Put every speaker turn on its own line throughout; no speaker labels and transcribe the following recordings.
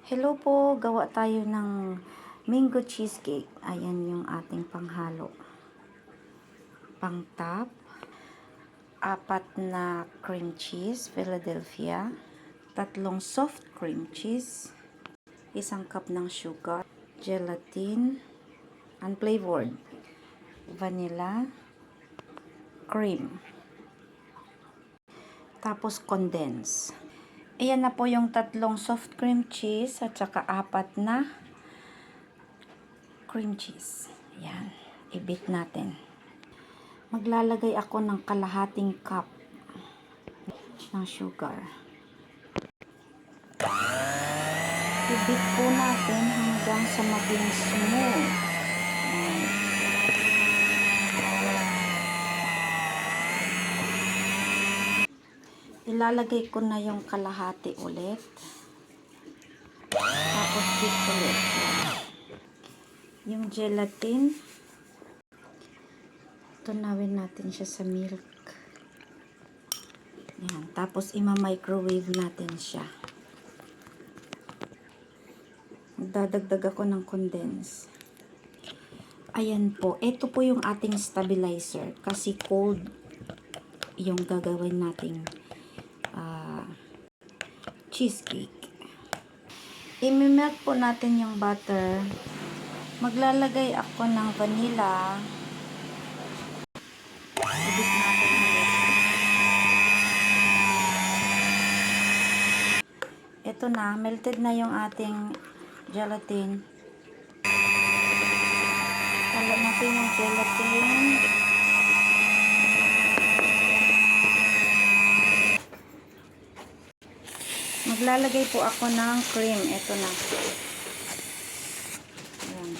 Hello po, gawa tayo ng mango cheesecake. Ayan yung ating panghalo. Pang top, 4 na cream cheese, Philadelphia, 3 soft cream cheese, 1 cup ng sugar, gelatin, unflavored, vanilla, cream, tapos condense. Ayan na po yung 3 soft cream cheese at saka 4 na cream cheese. Ayan. I-beat natin. Maglalagay ako ng kalahating cup ng sugar. I-beat po natin hanggang sa maging smooth. Ayan. Ilalagay ko na yung kalahati ulit. Tapos beat ulit. Yung gelatin, tunawin natin siya sa milk. Ayan. Tapos ima-microwave natin siya. Dadagdag ako ng condense. Ayan po. Ito po yung ating stabilizer. Kasi cold yung gagawin nating cheesecake. I-melt po natin yung butter. Maglalagay ako ng vanilla. I-beat natin ulit. Ito na, melted na yung ating gelatin. Halo natin yung gelatin. Maglalagay po ako ng cream. Ito na. Ayan.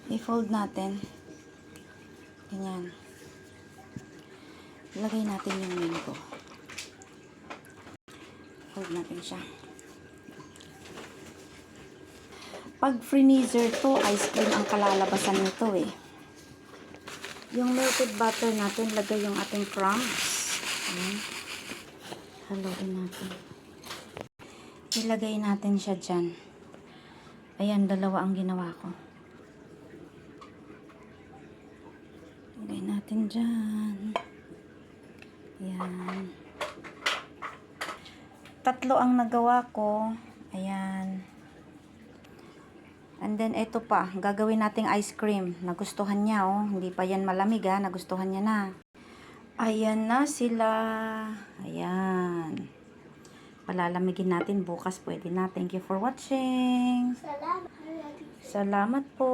I-fold natin. Ganyan. Lagay natin yung mango. Fold natin siya. Pag freezer to, ice cream ang kalalabasan nito eh. Yung melted butter natin, lagay yung ating crumbs. Haluin natin. Ilagay natin siya dyan. Ayan, 2 ang ginawa ko. Ilagay natin dyan. Ayan. 3 ang nagawa ko. Ayan. And then, ito pa. Gagawin nating ice cream. Nagustuhan niya, oh. Hindi pa yan malamig, ha. Nagustuhan niya na. Ayan na sila. Ayan. Palalamigin natin. Bukas pwede na. Thank you for watching.
Salamat.
Salamat po.